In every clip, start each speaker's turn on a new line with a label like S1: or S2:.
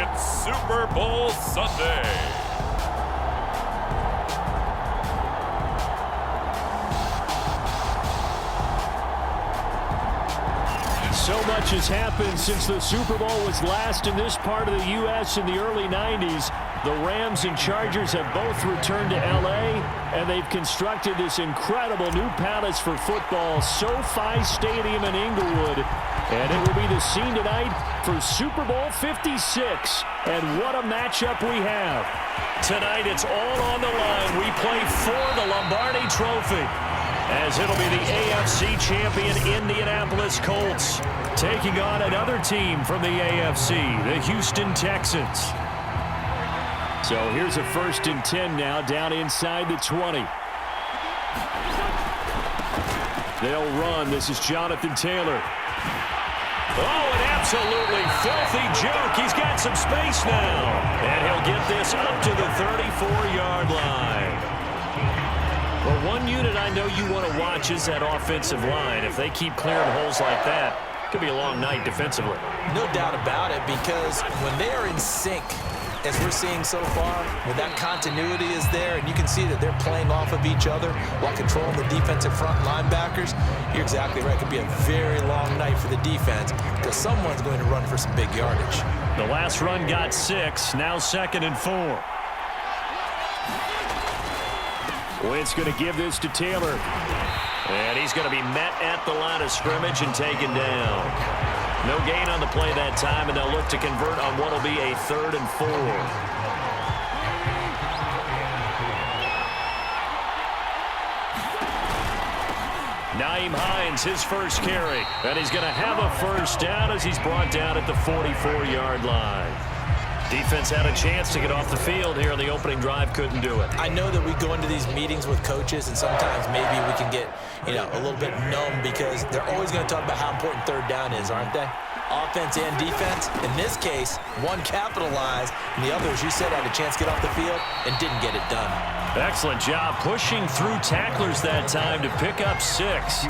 S1: It's Super Bowl Sunday.
S2: So much has happened since the Super Bowl was last in this part of the U.S. in the early 90s. The Rams and Chargers have both returned to L.A., and they've constructed this incredible new palace for football, SoFi Stadium in Inglewood. And it will be the scene tonight for Super Bowl 56. And what a matchup we have. Tonight it's all on the line. We play for the Lombardi Trophy, as it'll be the AFC champion Indianapolis Colts taking on another team from the AFC, the Houston Texans. So here's a 1st and 10 now, down inside the 20. They'll run. This is Jonathan Taylor. Oh, an absolutely filthy joke. He's got some space now. And he'll get this up to the 34-yard line. Well, one unit I know you want to watch is that offensive line. If they keep clearing holes like that, it could be a long night defensively.
S3: No doubt about it, because when they are in sync, as we're seeing so far, when that continuity is there and you can see that they're playing off of each other while controlling the defensive front linebackers, you're exactly right. It could be a very long night for the defense because someone's going to run for some big yardage.
S2: The last run got 6, now 2nd and 4. Wentz going to give this to Taylor. And he's going to be met at the line of scrimmage and taken down. No gain on the play that time, and they'll look to convert on what will be a 3rd and 4. Nyheim Hines, his first carry. And he's going to have a first down as he's brought down at the 44-yard line. Defense had a chance to get off the field here on the opening drive, couldn't do it.
S3: I know that we go into these meetings with coaches, and sometimes maybe we can get, a little bit numb because they're always going to talk about how important 3rd down is, aren't they? Offense and defense. In this case, one capitalized, and the other, as you said, had a chance to get off the field and didn't get it done.
S2: Excellent job pushing through tacklers that time to pick up 6.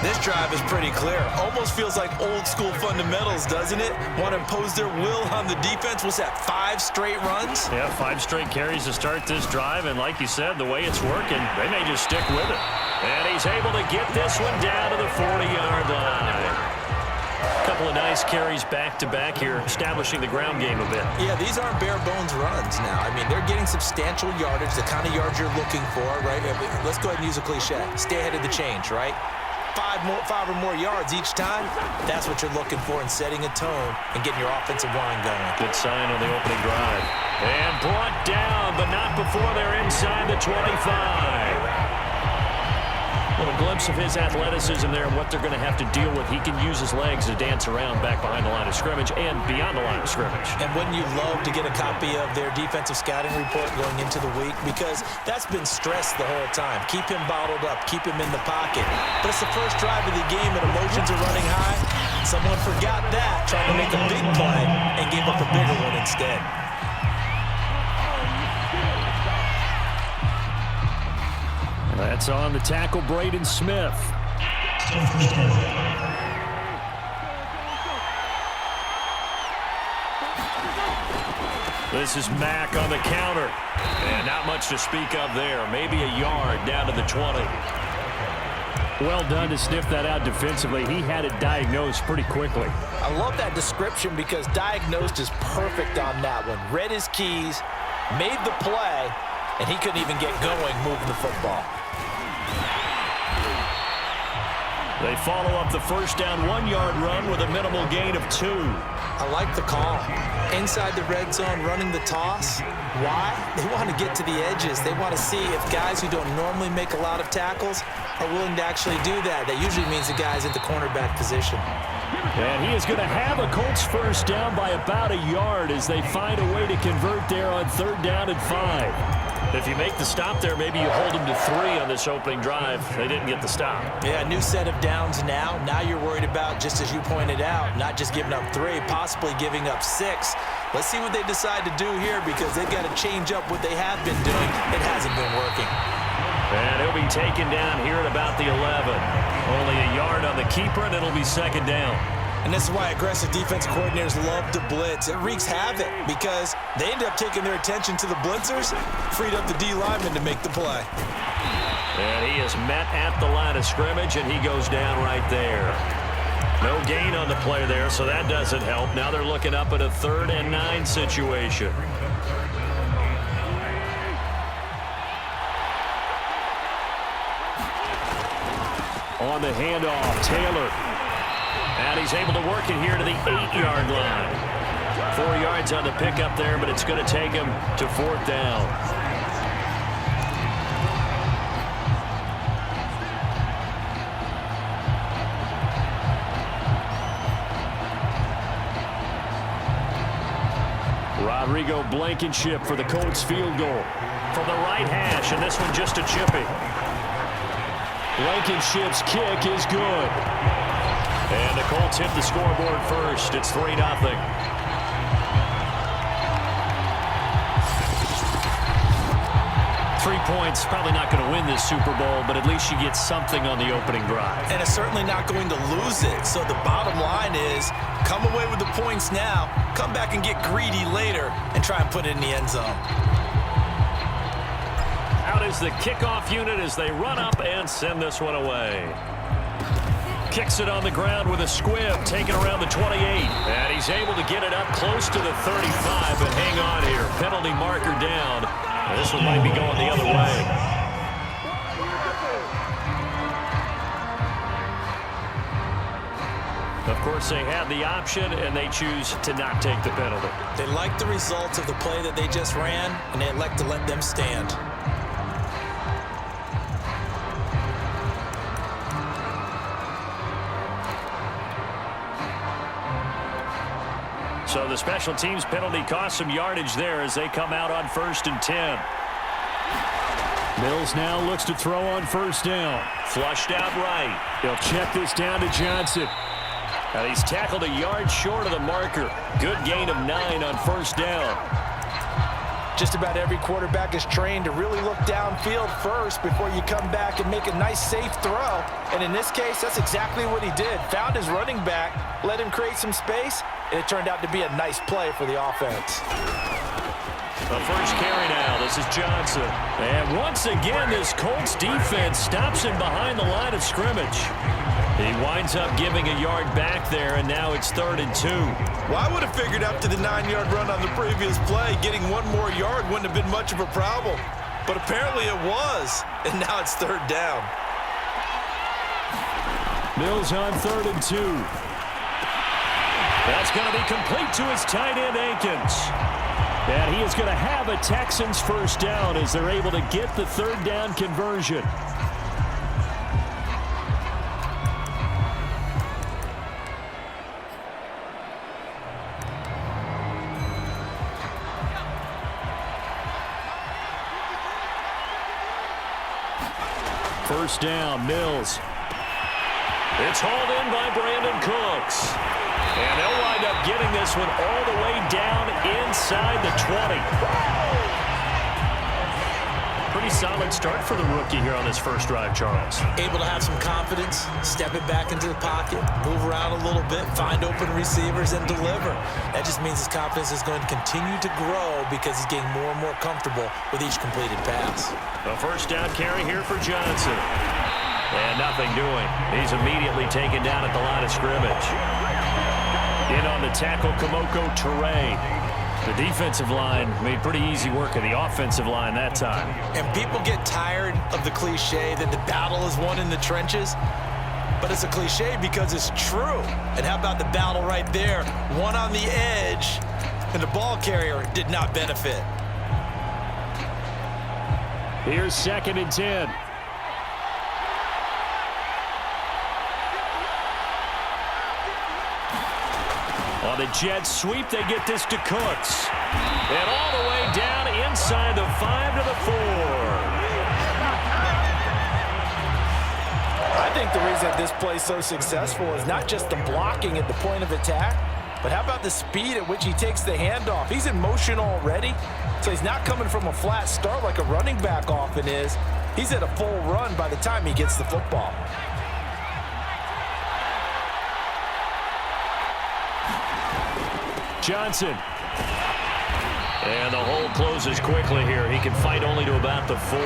S3: This drive is pretty clear. Almost feels like old school fundamentals, doesn't it? Want to impose their will on the defense. What's that, 5 straight runs?
S2: Yeah, 5 straight carries to start this drive. And like you said, the way it's working, they may just stick with it. And he's able to get this one down to the 40-yard line. A couple of nice carries back-to-back here, establishing the ground game a bit.
S3: Yeah, these aren't bare-bones runs now. I mean, they're getting substantial yardage, the kind of yards you're looking for, right? Let's go ahead and use a cliche. Stay ahead of the change, right? 5 or more yards each time, that's what you're looking for in setting a tone and getting your offensive line going.
S2: Good sign on the opening drive. And brought down, but not before they're inside the 25. A little glimpse of his athleticism there and what they're going to have to deal with. He can use his legs to dance around back behind the line of scrimmage and beyond the line of scrimmage.
S3: And wouldn't you love to get a copy of their defensive scouting report going into the week? Because that's been stressed the whole time. Keep him bottled up. Keep him in the pocket. But it's the first drive of the game and emotions are running high. Someone forgot that, trying to make a big play, and gave up a bigger one instead.
S2: That's on the tackle, Braden Smith. This is Mack on the counter. And not much to speak of there. Maybe a yard down to the 20. Well done to sniff that out defensively. He had it diagnosed pretty quickly.
S3: I love that description because diagnosed is perfect on that one. Read his keys, made the play, and he couldn't even get going moving the football.
S2: They follow up the first down 1-yard run with a minimal gain of 2.
S3: I like the call. Inside the red zone, running the toss. Why? They want to get to the edges. They want to see if guys who don't normally make a lot of tackles are willing to actually do that. That usually means the guy's at the cornerback position.
S2: And he is going to have a Colts first down by about a yard as they find a way to convert there on 3rd down and 5. If you make the stop there, maybe you hold them to 3 on this opening drive. They didn't get the stop.
S3: Yeah, new set of downs now. Now you're worried about, just as you pointed out, not just giving up 3, possibly giving up 6. Let's see what they decide to do here because they've got to change up what they have been doing. It hasn't been working.
S2: And he'll be taken down here at about the 11. Only a yard on the keeper, and it'll be 2nd down.
S3: And this is why aggressive defensive coordinators love to blitz. It wreaks havoc because they end up taking their attention to the blitzers, freed up the D lineman to make the play.
S2: And he is met at the line of scrimmage, and he goes down right there. No gain on the play there, so that doesn't help. Now they're looking up at a 3rd and 9 situation. On the handoff, Taylor. And he's able to work it here to the 8-yard line. 4 yards on the pickup there, but it's going to take him to 4th down. Rodrigo Blankenship for the Colts field goal. From the right hash, and this one just a chippy. Blankenship's kick is good. And the Colts hit the scoreboard first. It's 3-0. 3 points, probably not going to win this Super Bowl, but at least you get something on the opening drive.
S3: And it's certainly not going to lose it. So the bottom line is, come away with the points now, come back and get greedy later, and try and put it in the end zone.
S2: Out is the kickoff unit as they run up and send this one away. Kicks it on the ground with a squib, taken around the 28. And he's able to get it up close to the 35, but hang on here. Penalty marker down. And this one might be going the other way. Of course, they have the option, and they choose to not take the penalty.
S3: They like the results of the play that they just ran, and they elect to let them stand.
S2: So the special teams penalty cost some yardage there as they come out on 1st and 10. Mills now looks to throw on 1st down. Flushed out right. He'll check this down to Johnson. And he's tackled a yard short of the marker. Good gain of 9 on 1st down.
S3: Just about every quarterback is trained to really look downfield first before you come back and make a nice, safe throw. And in this case, that's exactly what he did. Found his running back, let him create some space, and it turned out to be a nice play for the offense.
S2: The first carry now. This is Johnson. And once again, this Colts defense stops him behind the line of scrimmage. He winds up giving a yard back there, and now it's 3rd and 2.
S3: Well, I would have figured after the 9-yard run on the previous play, getting 1 more yard wouldn't have been much of a problem. But apparently it was, and now it's 3rd down.
S2: Mills on 3rd and 2. That's going to be complete to his tight end, Akins. And he is going to have a Texans 1st down as they're able to get the 3rd down conversion. First down, Mills. It's hauled in by Brandon Cooks. And they'll wind up getting this one all the way down inside the 20. Pretty solid start for the rookie here on this first drive, Charles.
S3: Able to have some confidence, step it back into the pocket, move around a little bit, find open receivers, and deliver. That just means his confidence is going to continue to grow because he's getting more and more comfortable with each completed pass.
S2: A first down carry here for Johnson. And nothing doing. He's immediately taken down at the line of scrimmage. In on the tackle, Kamoko Toure. The defensive line made pretty easy work of the offensive line that time.
S3: And people get tired of the cliche that the battle is won in the trenches. But it's a cliche because it's true. And how about the battle right there? One on the edge, and the ball carrier did not benefit.
S2: Here's 2nd and 10. On the jet sweep, they get this to Cooks. And all the way down inside the 5 to the 4.
S3: I think the reason that this play is so successful is not just the blocking at the point of attack, but how about the speed at which he takes the handoff? He's in motion already, so he's not coming from a flat start like a running back often is. He's at a full run by the time he gets the football.
S2: Johnson. And the hole closes quickly here. He can fight only to about the 4.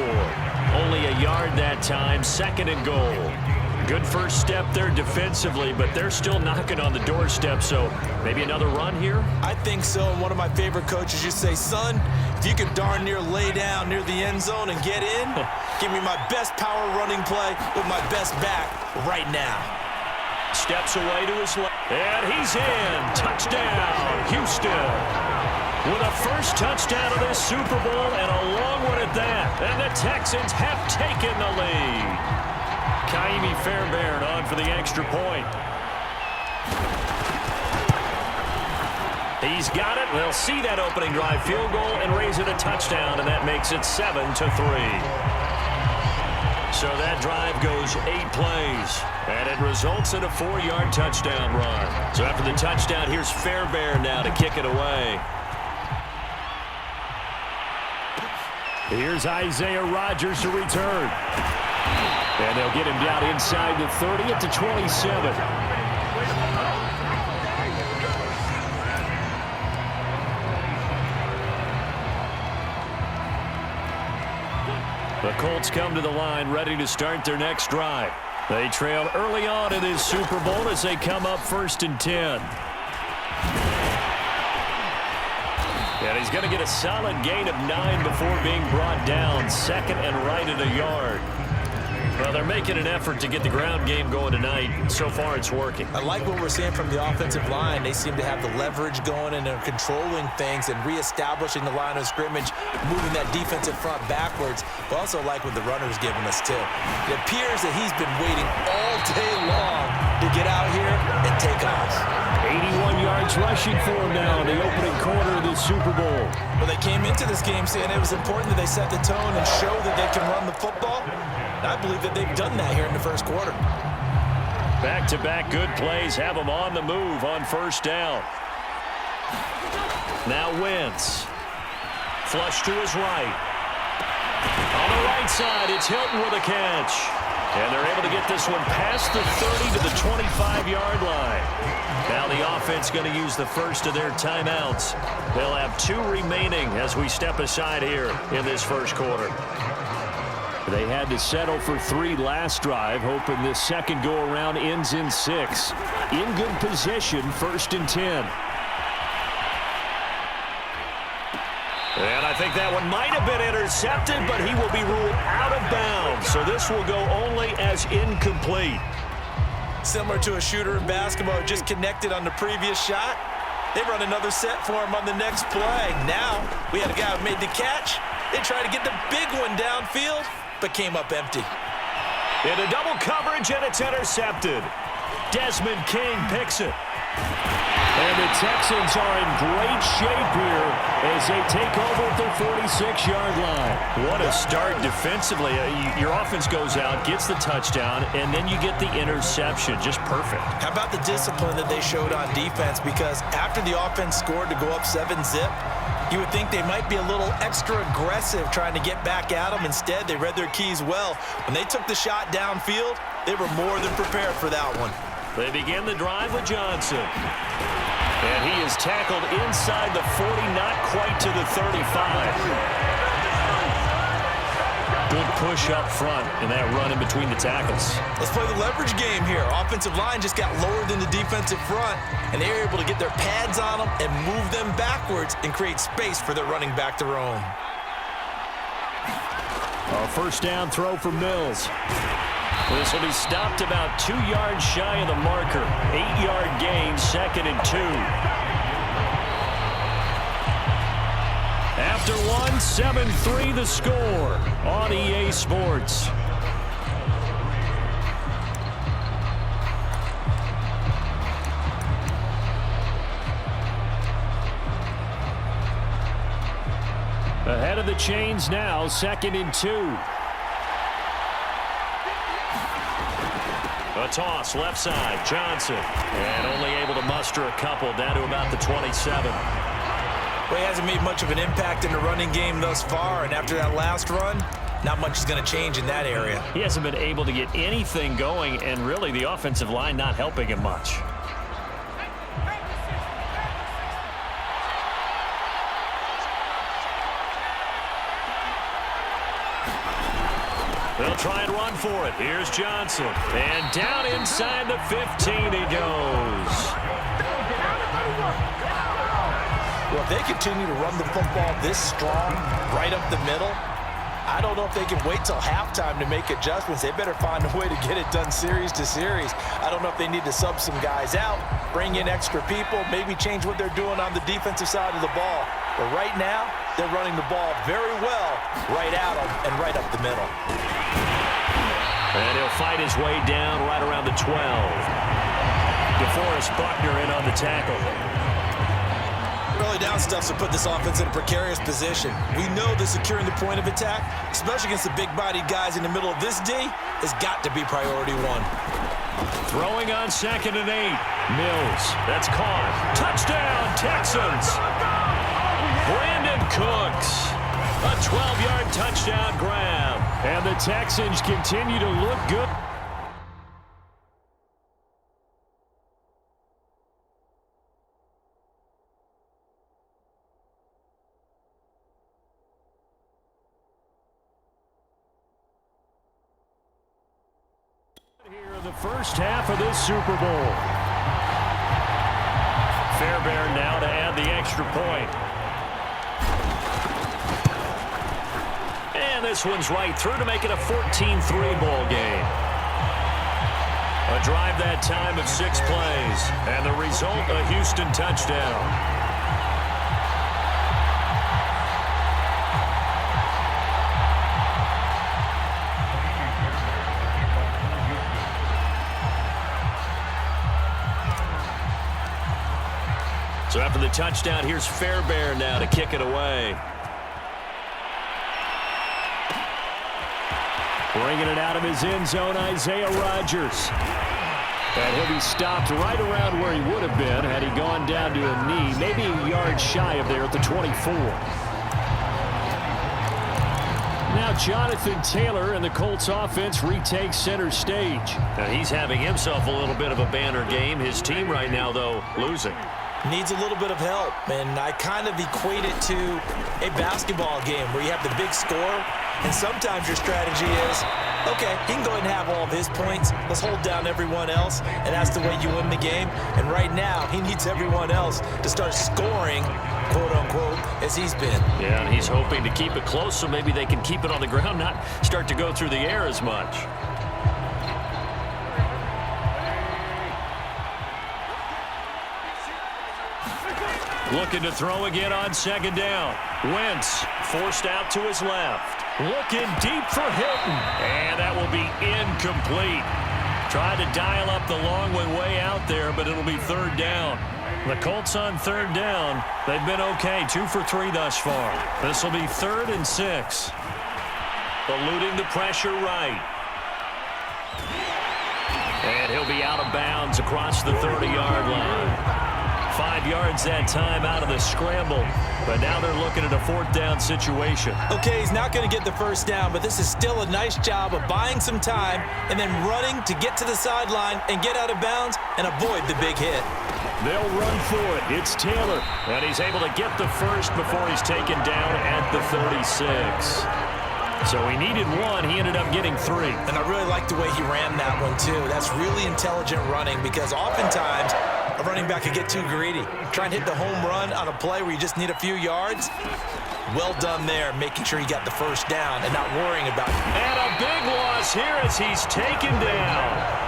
S2: Only a yard that time, 2nd and goal. Good first step there defensively, but they're still knocking on the doorstep, so maybe another run here?
S3: I think so. And one of my favorite coaches used to say, son, if you could darn near lay down near the end zone and get in, give me my best power running play with my best back right now.
S2: Steps away to his left, and he's in. Touchdown, Houston. With a first touchdown of this Super Bowl and a long one at that. And the Texans have taken the lead. Kaimi Fairbairn on for the extra point. He's got it. They'll see that opening drive field goal and raise it a touchdown, and that makes it 7-3. So that drive goes 8 plays, and it results in a 4-yard touchdown run. So after the touchdown, here's Fairbairn now to kick it away. Here's Isaiah Rodgers to return. And they'll get him down inside the 30 at the 27. The Colts come to the line ready to start their next drive. They trail early on in this Super Bowl as they come up 1st and 10. And he's going to get a solid gain of 9 before being brought down. 2nd and right at a yard. Well, they're making an effort to get the ground game going tonight. So far, it's working.
S3: I like what we're seeing from the offensive line. They seem to have the leverage going and they're controlling things and reestablishing the line of scrimmage, moving that defensive front backwards. But also like what the runner's giving us, too. It appears that he's been waiting all day long to get out here and take off.
S2: 81 yards rushing for him now in the opening quarter of this Super Bowl.
S3: Well, they came into this game saying it was important that they set the tone and show that they can run the football. I believe that they've done that here in the first quarter.
S2: Back-to-back good plays have them on the move on 1st down. Now Wentz. Flush to his right. On the right side, it's Hilton with a catch. And they're able to get this one past the 30 to the 25-yard line. Now the offense going to use the first of their timeouts. They'll have 2 remaining as we step aside here in this first quarter. They had to settle for 3 last drive, hoping this second go-around ends in 6. In good position, 1st and 10. And I think that one might have been intercepted, but he will be ruled out of bounds. So this will go only as incomplete.
S3: Similar to a shooter in basketball who just connected on the previous shot. They run another set for him on the next play. Now, we had a guy who made the catch. They tried to get the big one downfield, but came up empty.
S2: Into double coverage, and it's intercepted. Desmond King picks it. And the Texans are in great shape here as they take over at their 46-yard line. What a start defensively. Your offense goes out, gets the touchdown, and then you get the interception. Just perfect.
S3: How about the discipline that they showed on defense? Because after the offense scored to go up 7-zip, you would think they might be a little extra aggressive trying to get back at them. Instead, they read their keys well. When they took the shot downfield, they were more than prepared for that one.
S2: They begin the drive with Johnson. And he is tackled inside the 40, not quite to the 35. Good push up front in that run in between the tackles.
S3: Let's play the leverage game here. Offensive line just got lower than the defensive front, and they were able to get their pads on them and move them backwards and create space for their running back to roam.
S2: A first down throw for Mills. This will be stopped about 2 yards shy of the marker. 8-yard gain, 2nd and 2. After 1, 7-3 the score on EA Sports. Ahead of the chains now, 2nd and 2. A toss, left side, Johnson. And only able to muster a couple down to about the 27.
S3: Well, he hasn't made much of an impact in the running game thus far, and after that last run, not much is going to change in that area.
S2: He hasn't been able to get anything going, and really the offensive line not helping him much. They'll try and run for it. Here's Johnson. And down inside the 15 he goes.
S3: Well, if they continue to run the football this strong, right up the middle, I don't know if they can wait till halftime to make adjustments. They better find a way to get it done series to series. I don't know if they need to sub some guys out, bring in extra people, maybe change what they're doing on the defensive side of the ball. But right now, they're running the ball very well right at them and right up the middle.
S2: And he'll fight his way down right around the 12. DeForest Buckner in on the tackle.
S3: Early down stuff to put this offense in a precarious position. We know that securing the point of attack, especially against the big-bodied guys in the middle of this D, has got to be priority one.
S2: Throwing on 2nd and 8. Mills. That's caught. Touchdown, Texans. Brandon Cooks. A 12-yard touchdown grab. And the Texans continue to look good. Here in the first half of this Super Bowl. Fairbairn now to add the extra point. And this one's right through to make it a 14-3 ball game. A drive that time of 6 plays. And the result, a Houston touchdown. So after the touchdown, here's Fairbairn now to kick it away. Bringing it out of his end zone, Isaiah Rodgers. And he'll be stopped right around where he would have been had he gone down to a knee, maybe a yard shy of there at the 24. Now Jonathan Taylor and the Colts offense retakes center stage. Now he's having himself a little bit of a banner game. His team right now, though, losing.
S3: Needs a little bit of help, and I kind of equate it to a basketball game where you have the big score, and sometimes your strategy is, okay, he can go ahead and have all of his points. Let's hold down everyone else, and that's the way you win the game. And right now, he needs everyone else to start scoring, quote-unquote, as he's been.
S2: Yeah, and he's hoping to keep it close so maybe they can keep it on the ground, not start to go through the air as much. Looking to throw again on 2nd down. Wentz forced out to his left. Looking deep for Hilton. And that will be incomplete. Tried to dial up the long one way out there, but it'll be 3rd down. The Colts on 3rd down. They've been okay, 2 for 3 thus far. This will be 3rd and 6. Eluding the pressure right. And he'll be out of bounds across the 30-yard line. 5 yards that time out of the scramble. But now they're looking at a 4th down situation.
S3: Okay, he's not going to get the 1st down, but this is still a nice job of buying some time and then running to get to the sideline and get out of bounds and avoid the big hit.
S2: They'll run for it. It's Taylor. And he's able to get the first before he's taken down at the 36. So he needed 1. He ended up getting 3.
S3: And I really like the way he ran that one, too. That's really intelligent running because oftentimes a running back could get too greedy. Try and hit the home run on a play where you just need a few yards. Well done there, making sure he got the 1st down and not worrying about it.
S2: And a big loss here as he's taken down.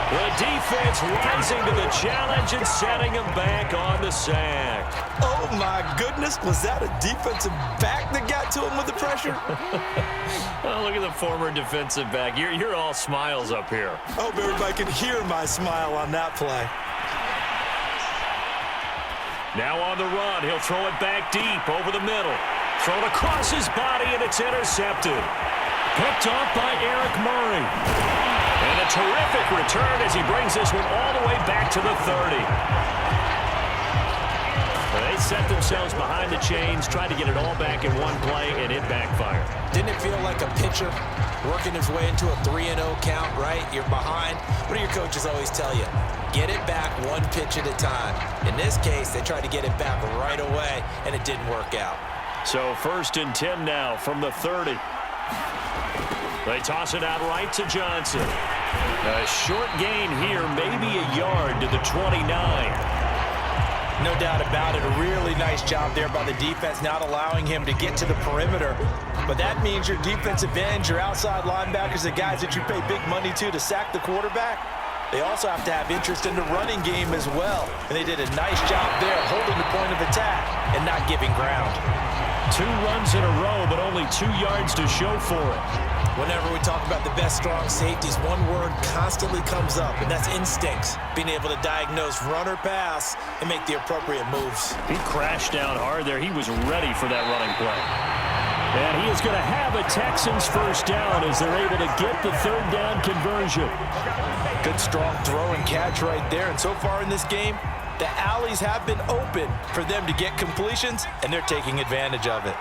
S2: The defense rising to the challenge and setting him back on the sack.
S3: Oh, my goodness. Was that a defensive back that got to him with the pressure?
S2: Oh, look at the former defensive back. You're all smiles up here.
S3: I hope everybody can hear my smile on that play.
S2: Now on the run, he'll throw it back deep over the middle. Thrown across his body, and it's intercepted. Picked off by Eric Murray. And a terrific return as he brings this one all the way back to the 30. They set themselves behind the chains, tried to get it all back in one play, and it backfired.
S3: Didn't it feel like a pitcher working his way into a 3-0 count, right? You're behind. What do your coaches always tell you? Get it back one pitch at a time. In this case, they tried to get it back right away, and it didn't work out.
S2: So 1st and 10 now from the 30. They toss it out right to Johnson. A short gain here, maybe a yard to the 29.
S3: No doubt about it. A really nice job there by the defense, not allowing him to get to the perimeter. But that means your defensive ends, your outside linebackers, the guys that you pay big money to sack the quarterback, they also have to have interest in the running game as well. And they did a nice job there holding the point of attack and not giving ground.
S2: 2 runs in a row, but only 2 yards to show for it.
S3: Whenever we talk about the best strong safeties, one word constantly comes up, and that's instincts. Being able to diagnose run or pass and make the appropriate moves.
S2: He crashed down hard there. He was ready for that running play. And he is going to have a Texans first down as they're able to get the 3rd down conversion.
S3: Good strong throw and catch right there. And so far in this game, the alleys have been open for them to get completions, and they're taking advantage of it.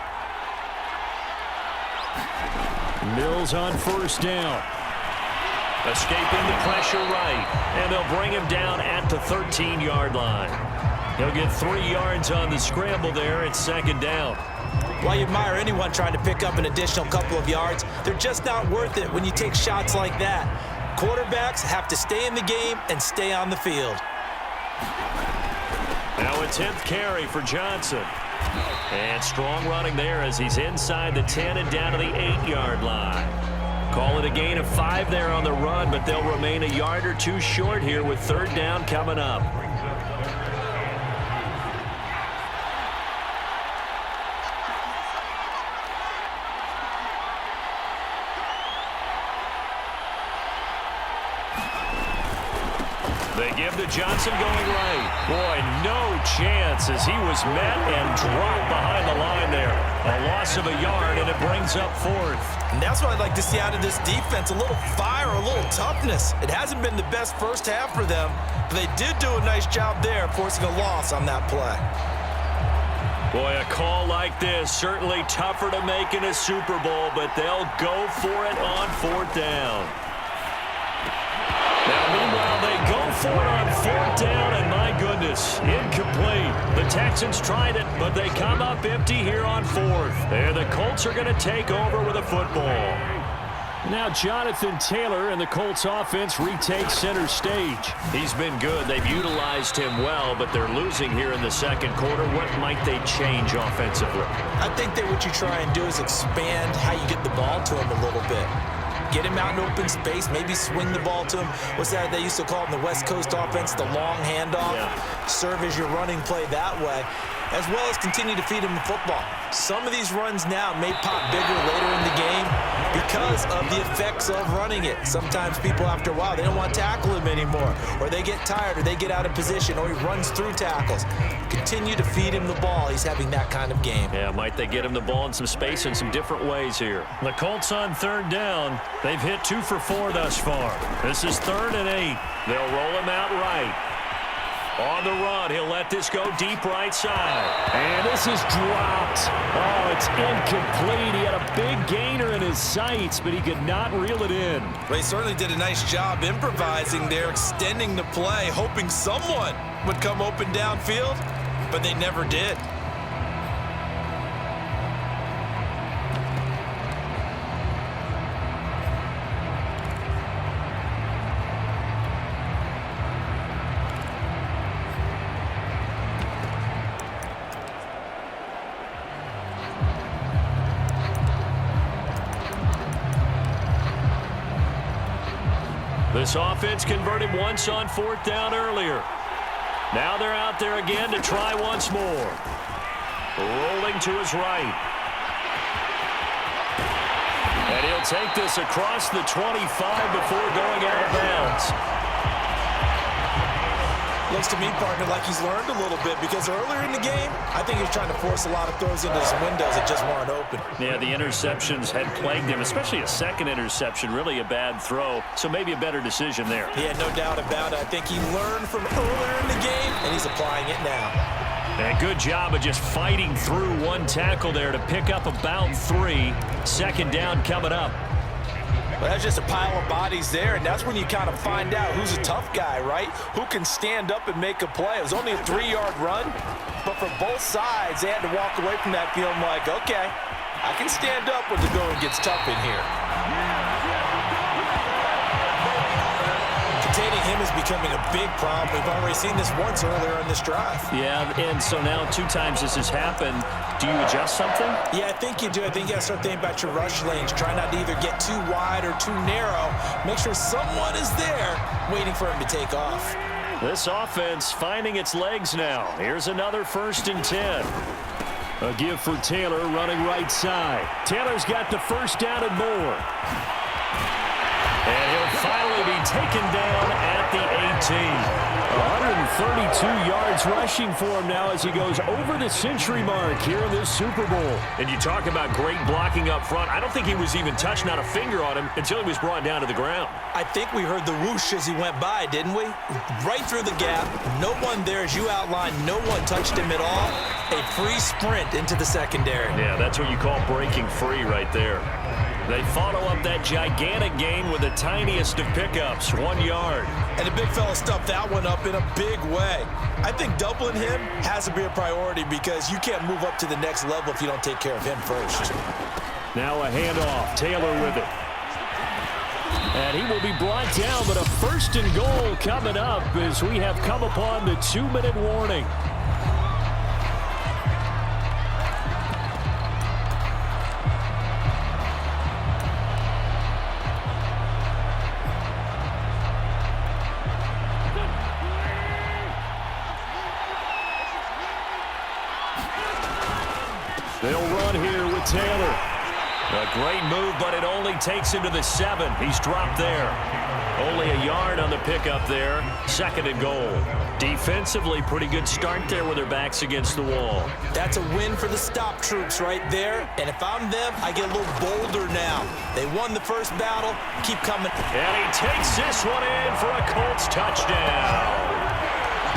S2: Mills on first down. Escaping the pressure right. And they'll bring him down at the 13-yard line. He'll get 3 yards on the scramble there at 2nd down.
S3: While you admire anyone trying to pick up an additional couple of yards, they're just not worth it when you take shots like that. Quarterbacks have to stay in the game and stay on the field.
S2: Now a 10th carry for Johnson. And strong running there as he's inside the 10 and down to the 8-yard line. Call it a gain of 5 there on the run, but they'll remain a yard or 2 short here with 3rd down coming up. They give to Johnson going right. Boy, no chance as he was met and dropped behind the line there. A loss of a yard, and it brings up 4th.
S3: And that's what I'd like to see out of this defense, a little fire, a little toughness. It hasn't been the best first half for them, but they did do a nice job there, forcing a loss on that play.
S2: Boy, a call like this, certainly tougher to make in a Super Bowl, but they'll go for it on 4th down. Now, meanwhile, they go for it on 4th down, and my goodness, incomplete. The Texans tried it, but they come up empty here on 4th. And the Colts are going to take over with a football. Now Jonathan Taylor and the Colts offense retake center stage. He's been good. They've utilized him well, but they're losing here in the 2nd quarter. What might they change offensively?
S3: I think that what you try and do is expand how you get the ball to him a little bit. Get him out in open space, maybe swing the ball to him. What's that they used to call in the West Coast offense, the long handoff? Yeah. Serve as your running play that way, as well as continue to feed him the football. Some of these runs now may pop bigger later in the game because of the effects of running it. Sometimes people, after a while, they don't want to tackle him anymore, or they get tired, or they get out of position, or he runs through tackles. Continue to feed him the ball. He's having that kind of game.
S2: Yeah, might they get him the ball in some space in some different ways here. The Colts on 3rd down. They've hit 2 for 4 thus far. This is 3rd and 8. They'll roll him out right. On the run, he'll let this go deep right side. And this is dropped. Oh, it's incomplete. He had a big gainer in his sights, but he could not reel it in.
S3: They certainly did a nice job improvising there, extending the play, hoping someone would come open downfield, but they never did.
S2: This offense converted once on 4th down earlier. Now they're out there again to try once more. Rolling to his right. And he'll take this across the 25 before going out of bounds.
S3: Looks to me, partner, like he's learned a little bit, because earlier in the game, I think he was trying to force a lot of throws into his windows that just weren't open.
S2: Yeah, the interceptions had plagued him, especially a second interception, really a bad throw, so maybe a better decision there.
S3: Yeah, no doubt about it. I think he learned from earlier in the game, and he's applying it now.
S2: And a good job of just fighting through one tackle there to pick up about 3. 2nd down coming up.
S3: Well, that's just a pile of bodies there, and that's when you kind of find out who's a tough guy, right? Who can stand up and make a play. It was only a 3-yard run, but for both sides, they had to walk away from that feeling like, okay, I can stand up when the going gets tough in here. Containing him is becoming a big problem. We've already seen this once earlier in this drive.
S2: Yeah, and so now 2 times this has happened. Do you adjust something?
S3: Yeah, I think you do. I think you got to start thinking about your rush lanes. Try not to either get too wide or too narrow. Make sure someone is there waiting for him to take off.
S2: This offense finding its legs now. Here's another 1st and 10. A give for Taylor running right side. Taylor's got the first down and more. And he'll finally be taken down at the 18. 132 yards rushing for him now as he goes over the century mark here in this Super Bowl. And you talk about great blocking up front. I don't think he was even touched, not a finger on him, until he was brought down to the ground.
S3: I think we heard the whoosh as he went by, didn't we? Right through the gap. No one there, as you outlined. No one touched him at all. A free sprint into the secondary.
S2: Yeah, that's what you call breaking free right there. They follow up that gigantic gain with the tiniest of pickups, 1 yard.
S3: And the big fella stuffed that one up in a big way. I think doubling him has to be a priority because you can't move up to the next level if you don't take care of him first.
S2: Now a handoff. Taylor with it. And he will be brought down, but a 1st and goal coming up as we have come upon the 2-minute warning. They'll run here with Taylor. A great move, but it only takes him to the 7. He's dropped there. Only a yard on the pickup there. 2nd and goal. Defensively, pretty good start there with their backs against the wall.
S3: That's a win for the stop troops right there. And if I'm them, I get a little bolder now. They won the first battle. Keep coming.
S2: And he takes this one in for a Colts touchdown.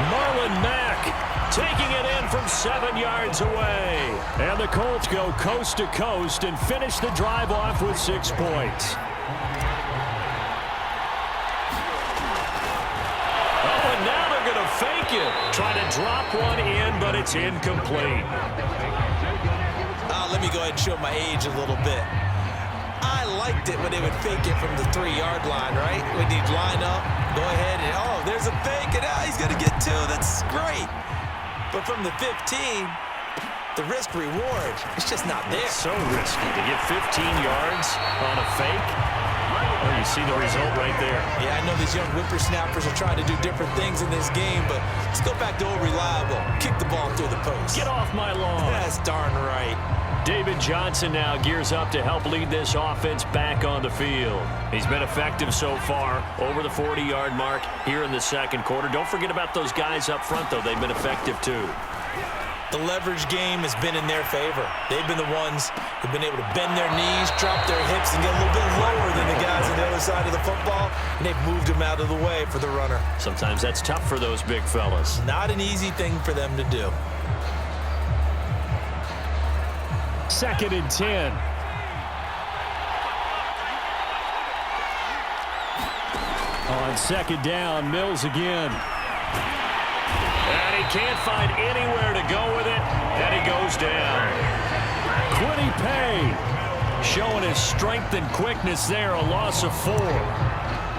S2: Marlon Mack taking it in from 7 yards away. And the Colts go coast to coast and finish the drive off with 6 points. Oh, and now they're going to fake it. Try to drop one in, but it's incomplete.
S3: Let me go ahead and show my age a little bit. I liked it when they would fake it from the 3-yard line, right? When you'd line up, go ahead and, oh, there's a fake, and he's going to get 2. That's great. But from the 15, the risk-reward, it's just not there.
S2: It's so risky to get 15 yards on a fake. Well, you see the result right there.
S3: Yeah, I know these young whippersnappers are trying to do different things in this game, but let's go back to old reliable. Kick the ball through the post.
S2: Get off my lawn.
S3: That's darn right.
S2: David Johnson now gears up to help lead this offense back on the field. He's been effective so far, over the 40-yard mark here in the 2nd quarter. Don't forget about those guys up front, though. They've been effective, too.
S3: The leverage game has been in their favor. They've been the ones who've been able to bend their knees, drop their hips, and get a little bit lower than the guys on the other side of the football, and they've moved them out of the way for the runner.
S2: Sometimes that's tough for those big fellas.
S3: Not an easy thing for them to do.
S2: 2nd and 10. On 2nd down, Mills again. And he can't find anywhere to go with it, and he goes down. Quiddy Pay showing his strength and quickness there, a loss of 4.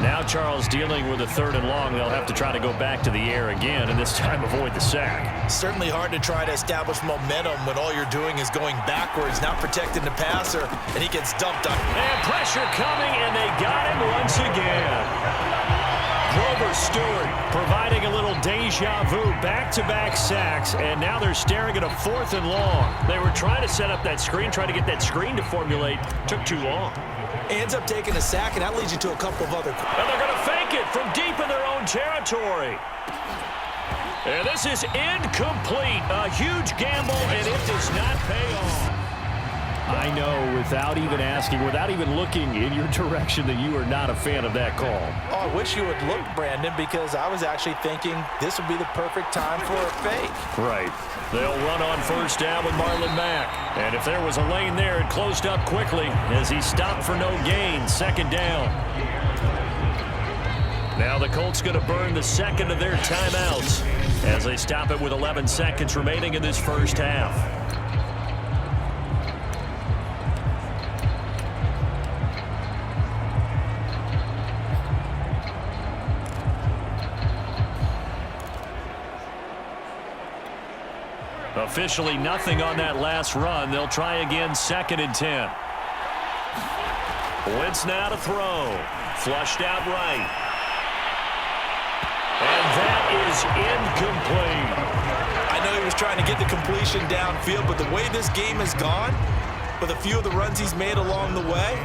S2: Now Charles dealing with a 3rd and long. They'll have to try to go back to the air again, and this time avoid the sack.
S3: Certainly hard to try to establish momentum when all you're doing is going backwards, not protecting the passer, and he gets dumped on.
S2: And pressure coming, and they got him once again. Grover Stewart providing a little deja vu, back-to-back sacks, and now they're staring at a 4th and long. They were trying to set up that screen, trying to get that screen to formulate. Took too long.
S3: Ends up taking a sack, and that leads you to a couple of other.
S2: And they're going to fake it from deep in their own territory. And this is incomplete. A huge gamble, and it does not pay off. I know, without even asking, without even looking in your direction, that you are not a fan of that call.
S3: Oh, I wish you would look, Brandon, because I was actually thinking this would be the perfect time for a fake.
S2: Right. They'll run on 1st down with Marlon Mack. And if there was a lane there, it closed up quickly as he stopped for no gain. 2nd down. Now the Colts going to burn the 2nd of their timeouts as they stop it with 11 seconds remaining in this first half. Officially nothing on that last run. They'll try again 2nd and 10. Wentz now to throw. Flushed out right. And that is incomplete.
S3: I know he was trying to get the completion downfield, but the way this game has gone, with a few of the runs he's made along the way,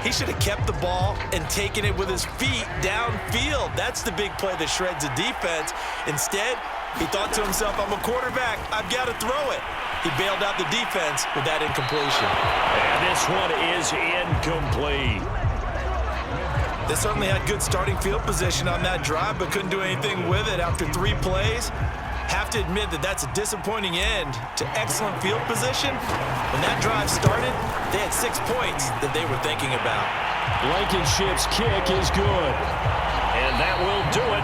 S3: he should have kept the ball and taken it with his feet downfield. That's the big play that shreds the defense. Instead, he thought to himself, I'm a quarterback, I've got to throw it. He bailed out the defense with that incompletion.
S2: And this one is incomplete.
S3: They certainly had good starting field position on that drive, but couldn't do anything with it after 3 plays. Have to admit that that's a disappointing end to excellent field position. When that drive started, they had 6 points that they were thinking about.
S2: Blankenship's kick is good. And that will do it.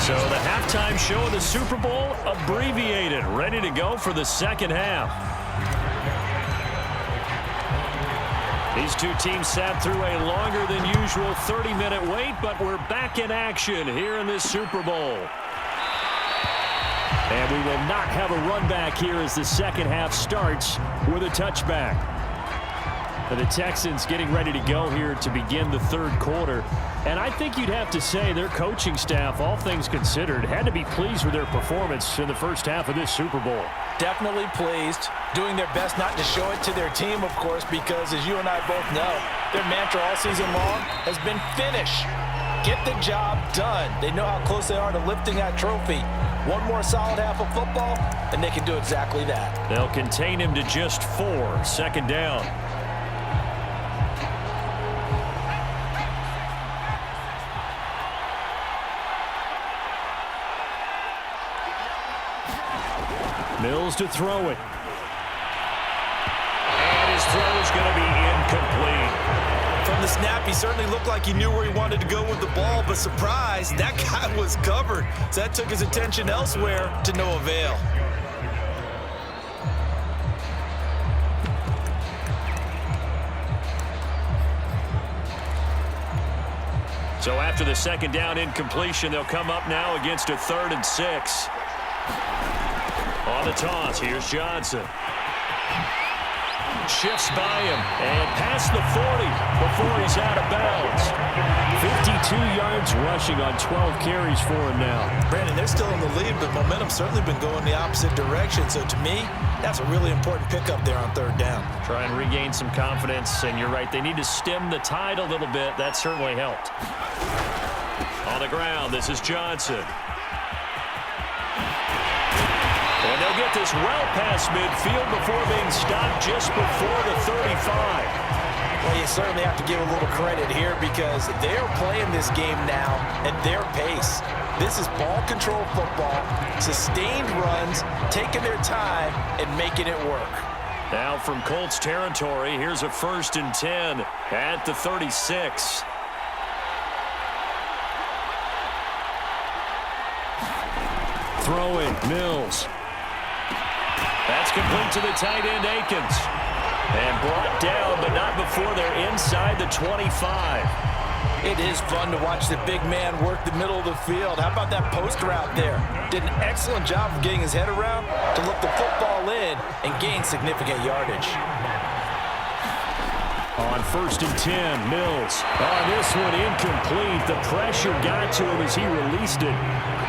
S2: So the halftime show of the Super Bowl abbreviated, ready to go for the second half. These two teams sat through a longer than usual 30-minute wait, but we're back in action here in this Super Bowl. And we will not have a run back here as the second half starts with a touchback. And the Texans getting ready to go here to begin the third quarter. And I think you'd have to say their coaching staff, all things considered, had to be pleased with their performance in the first half of this Super Bowl.
S3: Definitely pleased, doing their best not to show it to their team, of course, because as you and I both know, their mantra all season long has been finish. Get the job done. They know how close they are to lifting that trophy. One more solid half of football, and they can do exactly that.
S2: They'll contain him to just 4, 2nd down. Mills to throw it. And his throw is going to be incomplete.
S3: From the snap, he certainly looked like he knew where he wanted to go with the ball, but surprise, that guy was covered. So that took his attention elsewhere to no avail.
S2: So after the 2nd down incompletion, they'll come up now against a 3rd and 6. On the toss, here's Johnson. Shifts by him and past the 40 before he's out of bounds. 52 yards rushing on 12 carries for him now.
S3: Brandon, they're still in the lead, but momentum's certainly been going the opposite direction. So to me, that's a really important pickup there on 3rd down.
S2: Try and regain some confidence, and you're right, they need to stem the tide a little bit. That certainly helped. On the ground, this is Johnson. And they'll get this well past midfield before being stopped just before the 35.
S3: Well, you certainly have to give a little credit here because they're playing this game now at their pace. This is ball control football, sustained runs, taking their time and making it work.
S2: Now from Colts territory, here's a 1st and 10 at the 36. Throw it, Mills. That's complete to the tight end, Akins. And brought down, but not before they're inside the 25.
S3: It is fun to watch the big man work the middle of the field. How about that post route there? Did an excellent job of getting his head around to look the football in and gain significant yardage.
S2: On 1st and 10, Mills. On this one, incomplete. The pressure got to him as he released it.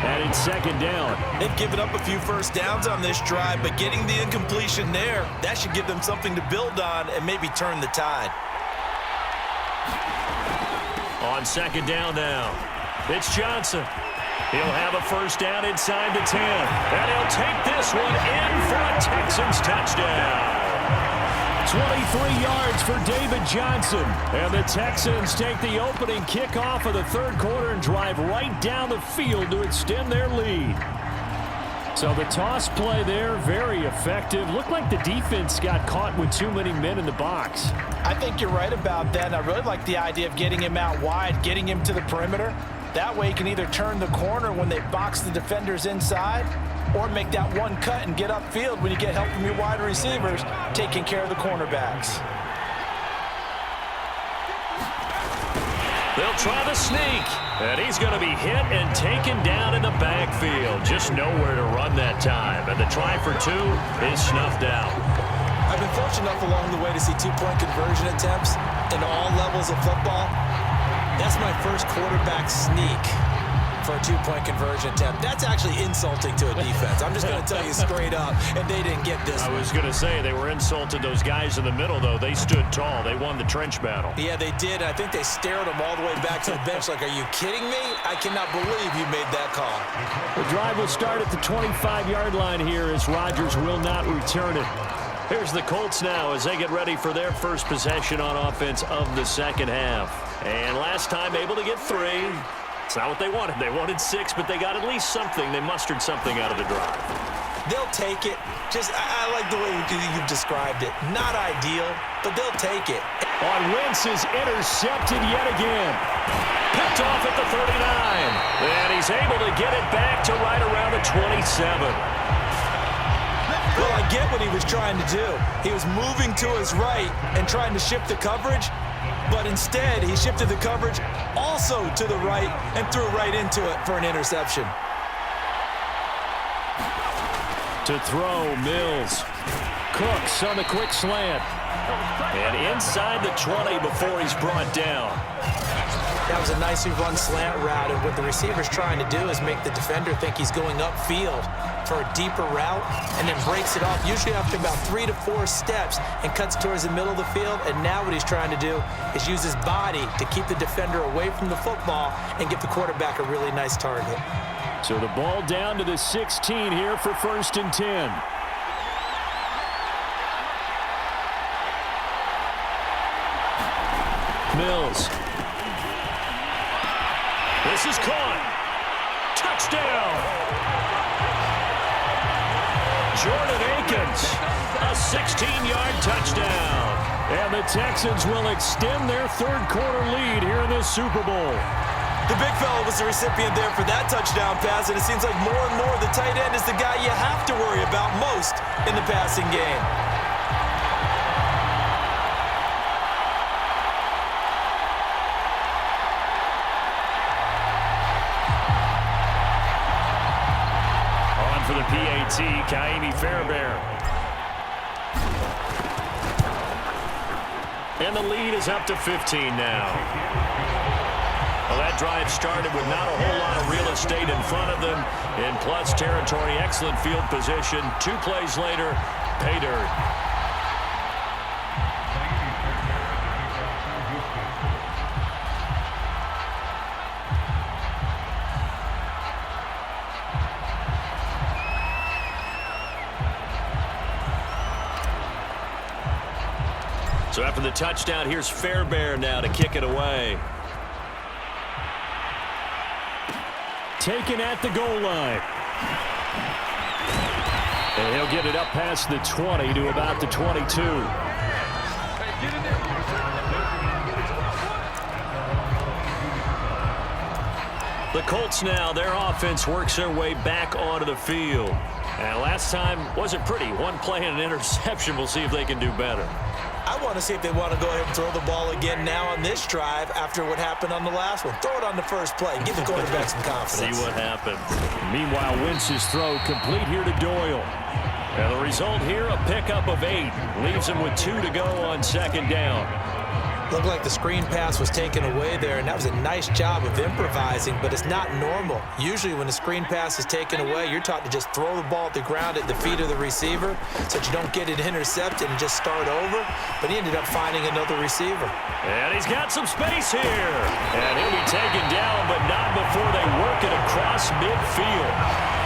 S2: And it's 2nd down.
S3: They've given up a few first downs on this drive, but getting the incompletion there, that should give them something to build on and maybe turn the tide.
S2: On 2nd down now, it's Johnson. He'll have a first down inside the 10. And he'll take this one in for a Texans touchdown. 23 yards for David Johnson. And the Texans take the opening kickoff of the 3rd quarter and drive right down the field to extend their lead. So the toss play there, very effective. Looked like the defense got caught with too many men in the box.
S3: I think you're right about that. And I really like the idea of getting him out wide, getting him to the perimeter. That way he can either turn the corner when they box the defenders inside or make that one cut and get upfield when you get help from your wide receivers taking care of the cornerbacks.
S2: They'll try the sneak, and he's going to be hit and taken down in the backfield. Just nowhere to run that time, and the try for 2 is snuffed out.
S3: I've been fortunate enough along the way to see two-point conversion attempts in all levels of football. That's my first quarterback sneak for a two-point conversion attempt. That's actually insulting to a defense. I'm just going to tell you straight up, and they didn't get this.
S2: I was going to say they were insulted. Those guys in the middle, though, they stood tall. They won the trench battle.
S3: Yeah, they did. I think they stared them all the way back to the bench like, are you kidding me? I cannot believe you made that call.
S2: The drive will start at the 25-yard line here as Rodgers will not return it. Here's the Colts now as they get ready for their first possession on offense of the second half. And last time able to get 3. It's not what they wanted. They wanted 6, but they got at least something. They mustered something out of the drive.
S3: They'll take it. I like the way you've described it. Not ideal, but they'll take it.
S2: On Wentz is intercepted yet again. Picked off at the 39. And he's able to get it back to right around the 27.
S3: Well, I get what he was trying to do. He was moving to his right and trying to shift the coverage, but instead he shifted the coverage also to the right and threw right into it for an interception.
S2: To throw, Mills. Cooks on the quick slant. And inside the 20 before he's brought down.
S3: That was a nicely run slant route, and what the receiver's trying to do is make the defender think he's going upfield for a deeper route and then breaks it off, usually after about 3 to 4 steps, and cuts towards the middle of the field. And now what he's trying to do is use his body to keep the defender away from the football and give the quarterback a really nice target.
S2: So the ball down to the 16 here for 1st and 10. Mills. This is caught. Touchdown. Jordan Akins, a 16-yard touchdown. And the Texans will extend their third-quarter lead here in this Super Bowl.
S3: The big fella was the recipient there for that touchdown pass, and it seems like more and more the tight end is the guy you have to worry about most in the passing game.
S2: For the PAT, Kaimi Fairbairn. And the lead is up to 15 now. Well, that drive started with not a whole lot of real estate in front of them. In plus territory, excellent field position. 2 plays later, pay dirt. So after the touchdown, here's Fairbairn now to kick it away. Taken at the goal line. And he'll get it up past the 20 to about the 22. The Colts now, their offense works their way back onto the field. And last time wasn't pretty. 1 play and an interception. We'll see if they can do better.
S3: I want to see if they want to go ahead and throw the ball again now on this drive after what happened on the last one. Throw it on the first play. Give the quarterback some confidence.
S2: See what happens. Meanwhile, Wentz's throw complete here to Doyle. And the result here, a pickup of 8. Leaves him with 2 to go on 2nd down.
S3: Looked like the screen pass was taken away there, and that was a nice job of improvising, but it's not normal. Usually when the screen pass is taken away, you're taught to just throw the ball at the ground at the feet of the receiver so that you don't get it intercepted and just start over, but he ended up finding another receiver.
S2: And he's got some space here. And he'll be taken down, but not before they work it across midfield.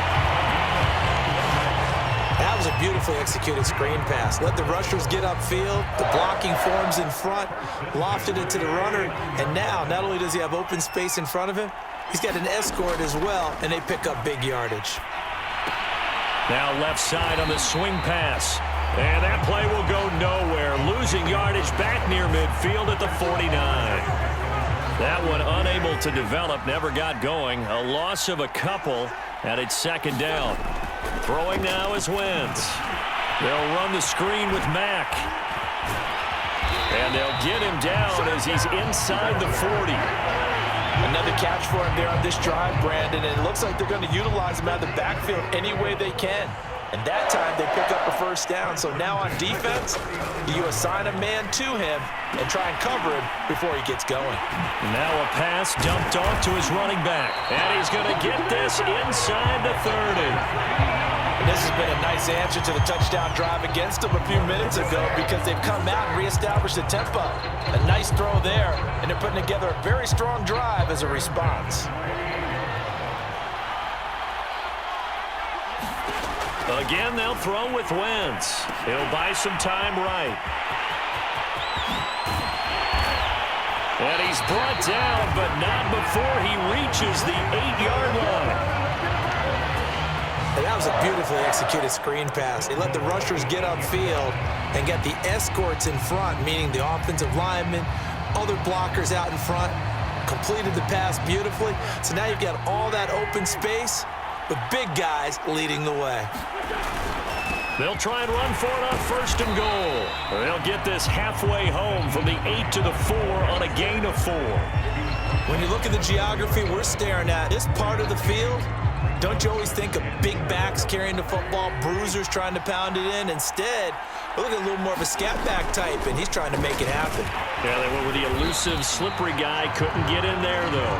S3: That was a beautifully executed screen pass. Let the rushers get upfield. The blocking forms in front. Lofted it to the runner. And now, not only does he have open space in front of him, he's got an escort as well, and they pick up big yardage.
S2: Now left side on the swing pass. And that play will go nowhere. Losing yardage back near midfield at the 49. That one unable to develop, never got going. A loss of a couple, and it's 2nd down. Throwing now is Wentz. They'll run the screen with Mack. And they'll get him down as he's inside the 40.
S3: Another catch for him there on this drive, Brandon, and it looks like they're going to utilize him out of the backfield any way they can. And that time they pick up a first down. So now on defense, you assign a man to him and try and cover him before he gets going.
S2: Now a pass dumped off to his running back. And he's going to get this inside the 30.
S3: And this has been a nice answer to the touchdown drive against them a few minutes ago because they've come out and reestablished the tempo. A nice throw there, and they're putting together a very strong drive as a response.
S2: Again, they'll throw with Wentz. He'll buy some time right. And he's brought down, but not before he reaches the 8-yard line.
S3: And that was a beautifully executed screen pass. They let the rushers get upfield and get the escorts in front, meaning the offensive linemen, other blockers out in front, completed the pass beautifully. So now you've got all that open space with big guys leading the way.
S2: They'll try and run for it on 1st and goal. They'll get this halfway home from the 8 to the 4 on a gain of 4.
S3: When you look at the geography we're staring at, this part of the field, don't you always think of big backs carrying the football, bruisers trying to pound it in? Instead, look at a little more of a scat back type, and he's trying to make it happen.
S2: Yeah, they went with the elusive, slippery guy. Couldn't get in there, though.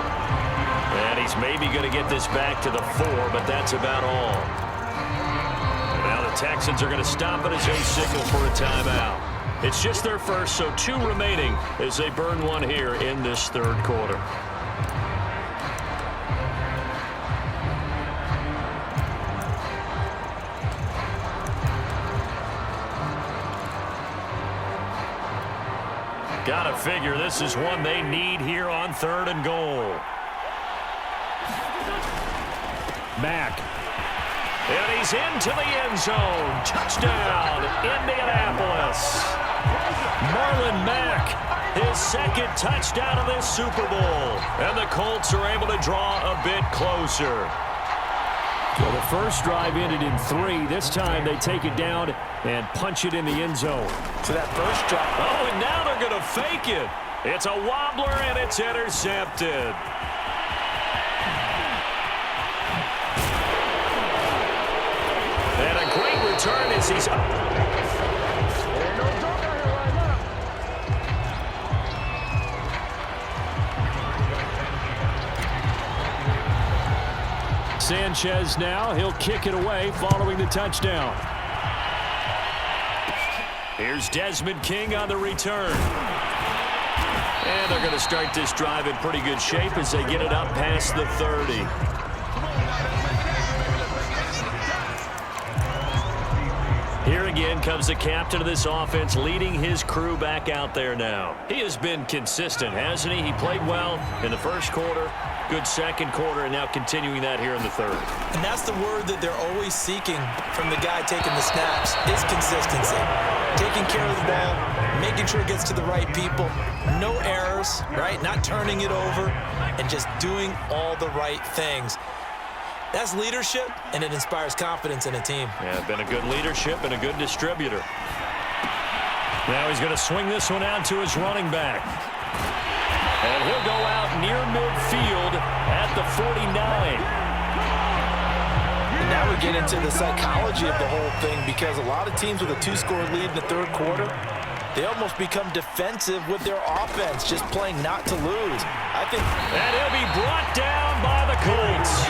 S2: And he's maybe going to get this back to the 4, but that's about all. And now the Texans are going to stop it as they signal for a timeout. It's just their first, so 2 remaining as they burn one here in this 3rd quarter. Gotta figure this is one they need here on 3rd and goal. Mack. And he's into the end zone. Touchdown, Indianapolis. Marlon Mack, his 2nd touchdown of this Super Bowl. And the Colts are able to draw a bit closer. So the first drive ended in 3. This time they take it down and punch it in the end zone.
S3: So that first drive.
S2: Oh, and now they're going to fake it. It's a wobbler, and it's intercepted. And a great return as he's up. Sanchez now, he'll kick it away following the touchdown. Here's Desmond King on the return. And they're going to start this drive in pretty good shape as they get it up past the 30. Here again comes the captain of this offense, leading his crew back out there now. He has been consistent, hasn't he? He played well in the 1st quarter, good 2nd quarter, and now continuing that here in the 3rd.
S3: And that's the word that they're always seeking from the guy taking the snaps, is consistency. Taking care of the ball, making sure it gets to the right people, no errors, right? Not turning it over, and just doing all the right things. That's leadership, and it inspires confidence in a team.
S2: Yeah, been a good leadership and a good distributor. Now he's going to swing this one out to his running back. And he'll go out near midfield at the 49.
S3: And now we get into the psychology of the whole thing, because a lot of teams with a 2-score lead in the 3rd quarter, they almost become defensive with their offense, just playing not to lose. I think.
S2: And he'll be brought down by the Colts.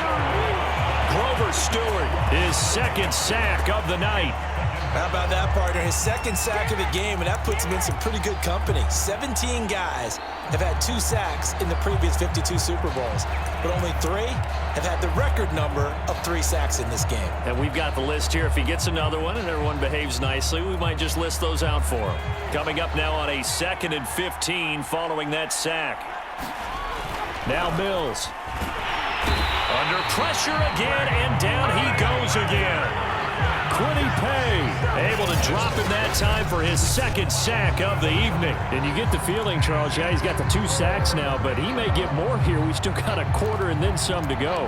S2: Grover Stewart, his 2nd sack of the night.
S3: How about that, partner? His 2nd sack of the game, and that puts him in some pretty good company. 17 guys have had 2 sacks in the previous 52 Super Bowls, but only 3 have had the record number of 3 sacks in this game.
S2: And we've got the list here. If he gets another one and everyone behaves nicely, we might just list those out for him. Coming up now on a 2nd and 15 following that sack. Now Mills. Under pressure again, and down he goes again. Quiddy Pay able to drop him that time for his 2nd sack of the evening. And you get the feeling, Charles, yeah, he's got the 2 sacks now, but he may get more here. We still got a quarter and then some to go.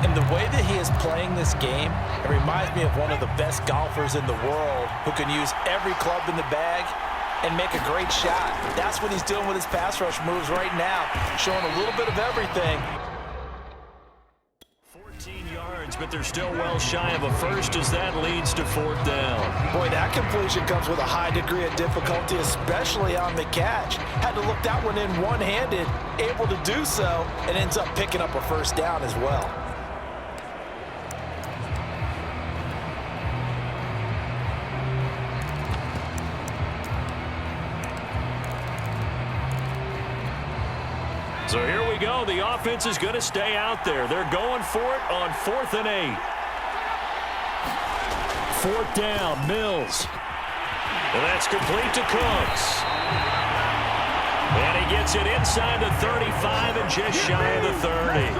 S3: And the way that he is playing this game, it reminds me of one of the best golfers in the world who can use every club in the bag and make a great shot. That's what he's doing with his pass rush moves right now, showing a little bit of everything.
S2: 14 yards, but they're still well shy of a first as that leads to 4th down.
S3: Boy, that completion comes with a high degree of difficulty, especially on the catch. Had to look that one in one-handed, able to do so, and ends up picking up a 1st down as well.
S2: So here we go. The offense is going to stay out there. They're going for it on 4th and 8. 4th down, Mills. And that's complete to Cooks. And he gets it inside the 35 and just shy of the 30.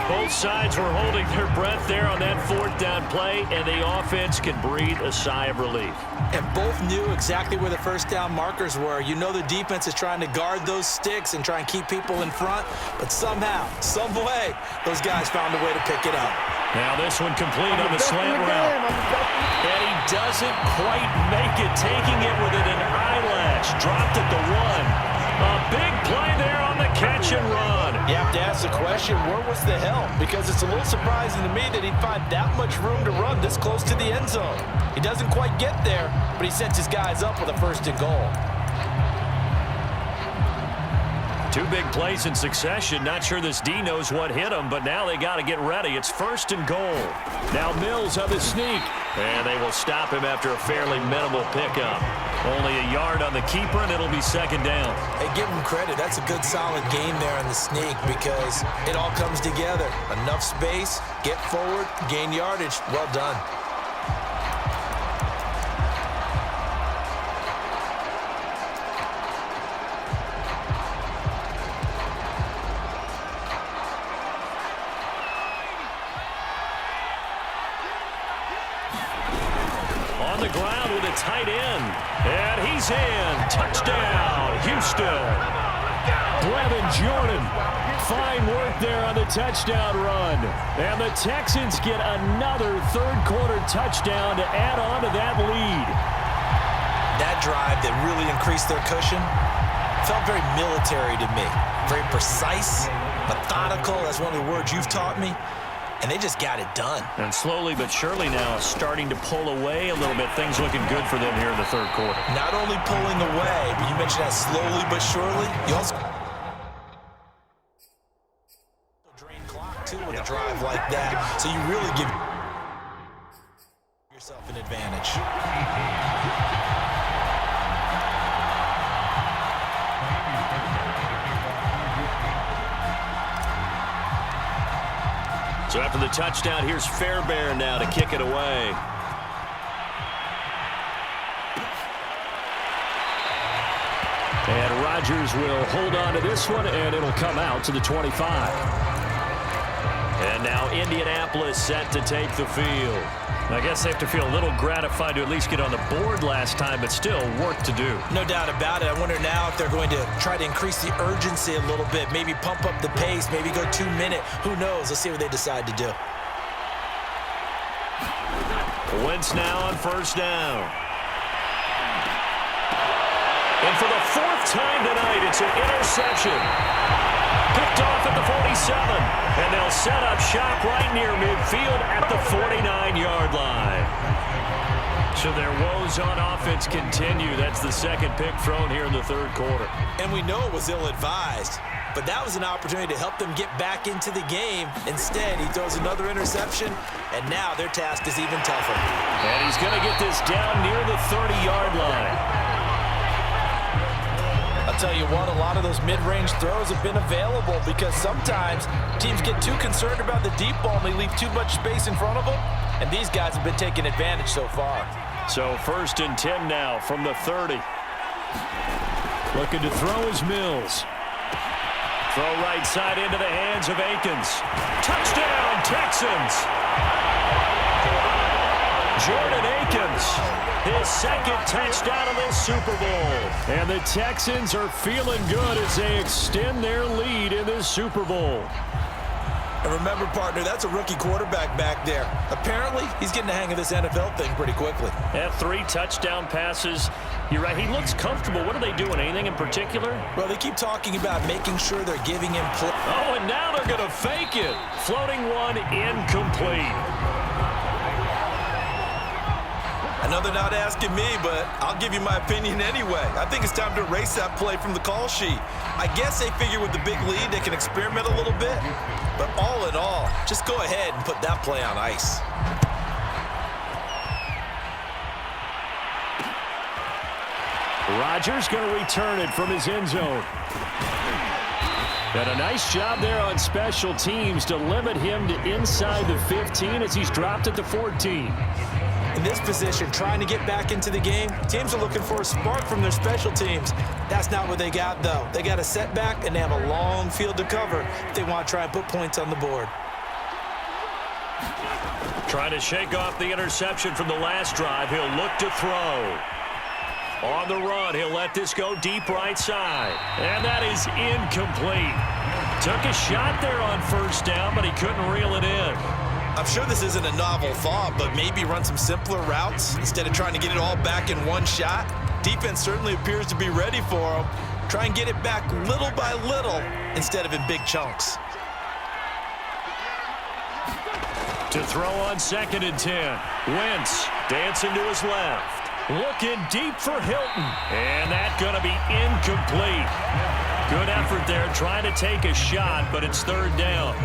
S2: Both sides were holding their breath there on that 4th down play, and the offense can breathe a sigh of relief.
S3: And both knew exactly where the 1st down markers were. You know the defense is trying to guard those sticks and try and keep people in front, but somehow, some way, those guys found a way to pick it up.
S2: Now this one complete on the slant route. And he doesn't quite make it, taking it within an eyelash. Dropped at the 1. A big play there on the catch and run.
S3: You have to ask the question, where was the help? Because it's a little surprising to me that he'd find that much room to run this close to the end zone. He doesn't quite get there, but he sets his guys up with a 1st and goal.
S2: 2 big plays in succession. Not sure this D knows what hit him, but now they got to get ready. It's 1st and goal. Now Mills on the sneak. And they will stop him after a fairly minimal pickup. Only a yard on the keeper, and it'll be 2nd down.
S3: Hey, give him credit. That's a good, solid game there on the sneak because it all comes together. Enough space, get forward, gain yardage. Well done.
S2: On the ground with a tight end. And he's in. Touchdown, Houston. Brevin Jordan. Fine work there on the touchdown run. And the Texans get another 3rd quarter touchdown to add on to that lead.
S3: That drive that really increased their cushion felt very military to me. Very precise, methodical. That's one of the words you've taught me. And they just got it done.
S2: And slowly but surely now starting to pull away a little bit. Things looking good for them here in the 3rd quarter.
S3: Not only pulling away, but you mentioned that slowly but surely. You also drain clock, too, with a drive like that. So you really give yourself an advantage.
S2: So after the touchdown, here's Fairbairn now to kick it away. And Rodgers will hold on to this one, and it'll come out to the 25. And now Indianapolis set to take the field. I guess they have to feel a little gratified to at least get on the board last time, but still work to do.
S3: No doubt about it. I wonder now if they're going to try to increase the urgency a little bit, maybe pump up the pace, maybe go 2-minute. Who knows? Let's see what they decide to do.
S2: Wentz now on 1st down. And for the 4th time tonight, it's an interception. Picked off at the 47. And they'll set up shop right near midfield at the 49-yard line. So their woes on offense continue. That's the 2nd pick thrown here in the 3rd quarter.
S3: And we know it was ill-advised. But that was an opportunity to help them get back into the game. Instead, he throws another interception, and now their task is even tougher.
S2: And he's going to get this down near the 30-yard line.
S3: I'll tell you what, a lot of those mid-range throws have been available because sometimes teams get too concerned about the deep ball and they leave too much space in front of them, and these guys have been taking advantage so far.
S2: So 1st and 10 now from the 30. Looking to throw is Mills. Throw right side into the hands of Akins. Touchdown, Texans! Jordan Akins, his 2nd touchdown of this Super Bowl. And the Texans are feeling good as they extend their lead in this Super Bowl.
S3: And remember, partner, that's a rookie quarterback back there. Apparently, he's getting the hang of this NFL thing pretty quickly.
S2: Had 3 touchdown passes You're right. He looks comfortable. What are they doing? Anything in particular?
S3: Well, they keep talking about making sure they're giving him play.
S2: Oh, and now they're going to fake it. Floating one, incomplete.
S3: I know they're not asking me, but I'll give you my opinion anyway. I think it's time to erase that play from the call sheet. I guess they figure with the big lead, they can experiment a little bit. But all in all, just go ahead and put that play on ice.
S2: Rodgers going to return it from his end zone. And a nice job there on special teams to limit him to inside the 15 as he's dropped at the 14.
S3: In this position, trying to get back into the game, teams are looking for a spark from their special teams. That's not what they got, though. They got a setback, and they have a long field to cover if they want to try and put points on the board.
S2: Trying to shake off the interception from the last drive. He'll look to throw. On the run, he'll let this go deep right side. And that is incomplete. Took a shot there on first down, but he couldn't reel it in.
S3: I'm sure this isn't a novel thought, but maybe run some simpler routes instead of trying to get it all back in one shot. Defense certainly appears to be ready for him. Try and get it back little by little instead of in big chunks.
S2: To throw on 2nd and 10. Wentz dancing to his left. Looking deep for Hilton. And that's going to be incomplete. Good effort there trying to take a shot, but it's 3rd down.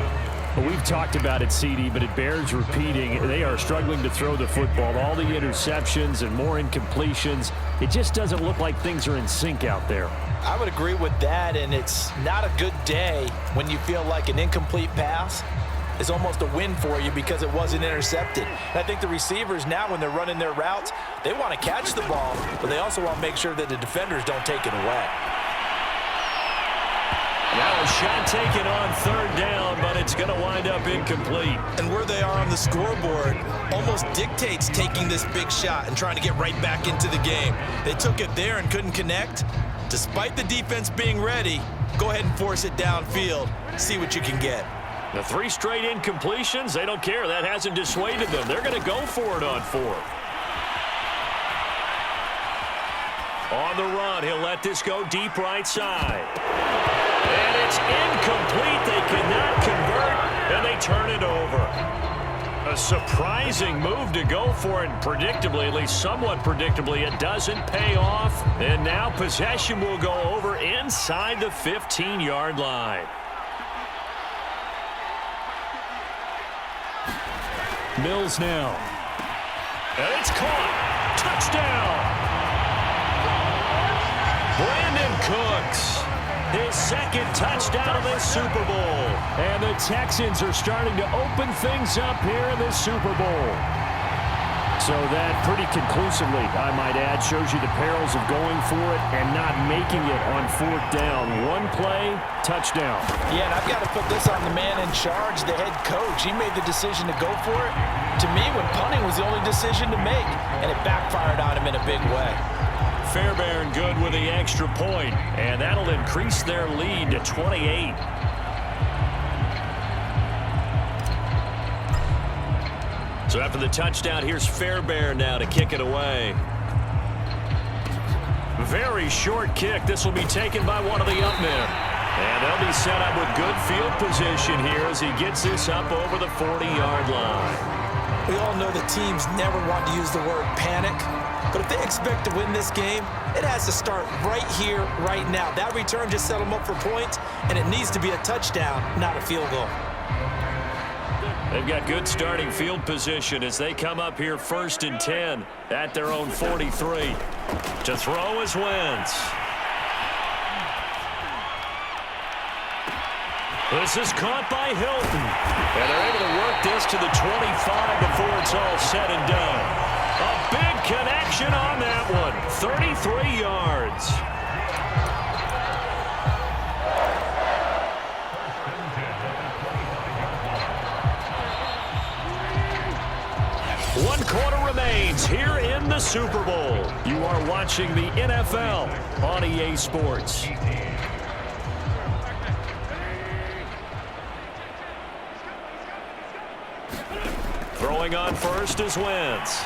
S2: Well, we've talked about it, CD, but it bears repeating. They are struggling to throw the football. All the interceptions and more incompletions. It just doesn't look like things are in sync out there.
S3: I would agree with that, and it's not a good day when you feel like an incomplete pass is almost a win for you because it wasn't intercepted. And I think the receivers now, when they're running their routes, they want to catch the ball, but they also want to make sure that the defenders don't take it away.
S2: Now a shot taken on 3rd down, but it's going to wind up incomplete.
S3: And where they are on the scoreboard almost dictates taking this big shot and trying to get right back into the game. They took it there and couldn't connect. Despite the defense being ready, go ahead and force it downfield. See what you can get.
S2: The 3 straight incompletions, they don't care. That hasn't dissuaded them. They're going to go for it on 4th. On the run, he'll let this go deep right side. And it's incomplete. They cannot convert, and they turn it over. A surprising move to go for it, and predictably, at least somewhat predictably, it doesn't pay off. And now possession will go over inside the 15-yard line. Mills now. And it's caught. Touchdown. Brandon Cooks. His 2nd touchdown of this Super Bowl. And the Texans are starting to open things up here in this Super Bowl. So that pretty conclusively, I might add, shows you the perils of going for it and not making it on 4th down. One play, touchdown.
S3: Yeah, and I've got to put this on the man in charge, the head coach. He made the decision to go for it. To me, when punting was the only decision to make, and it backfired on him in a big way.
S2: Fairbairn good with the extra point, and that'll increase their lead to 28. So after the touchdown, here's Fairbairn now to kick it away. Very short kick. This will be taken by one of the up men. And they'll be set up with good field position here as he gets this up over the 40-yard line.
S3: We all know that teams never want to use the word panic. But if they expect to win this game, it has to start right here, right now. That return just set them up for points, and it needs to be a touchdown, not a field goal.
S2: They've got good starting field position as they come up here 1st and 10 at their own 43. To throw is Wentz. This is caught by Hilton. And they're able to work this to the 25 before it's all said and done. A big connection on that one. 33 yards. One quarter remains here in the Super Bowl. You are watching the NFL on EA Sports. Throwing on first is Wentz.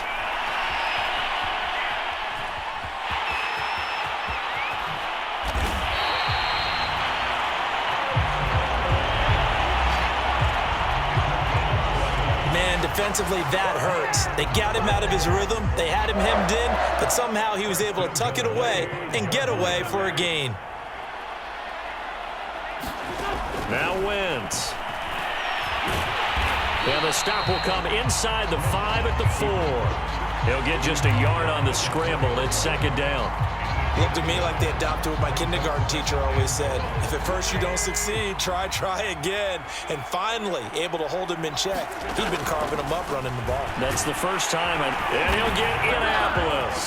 S3: defensively, that hurts. They got him out of his rhythm. They had him hemmed in, but somehow he was able to tuck it away and get away for a gain.
S2: Now Wentz. And the stop will come inside the 5 at the 4. He'll get just a yard on the scramble. It's second down.
S3: Looked to me like they adopted what my kindergarten teacher always said. If at first you don't succeed, try again. And finally, able to hold him in check. He'd been carving him up running the ball.
S2: That's the first time, and he'll get Indianapolis.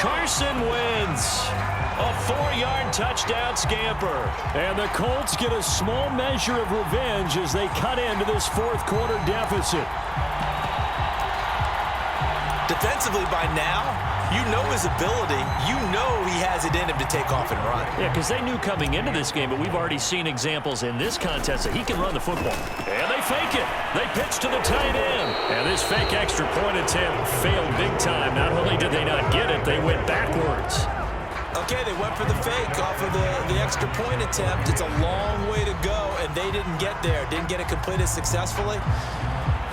S2: Carson Wentz. A 4-yard touchdown scamper. And the Colts get a small measure of revenge as they cut into this fourth-quarter deficit.
S3: Defensively by now, you know his ability. You know he has it in him to take off and run.
S2: Yeah, because they knew coming into this game, but we've already seen examples in this contest that he can run the football. And they fake it. They pitch to the tight end. And this fake extra point attempt failed big time. Not only did they not get it, they went backwards.
S3: Okay, they went for the fake off of the extra point attempt. It's a long way to go, and they didn't get there. Didn't get it completed successfully.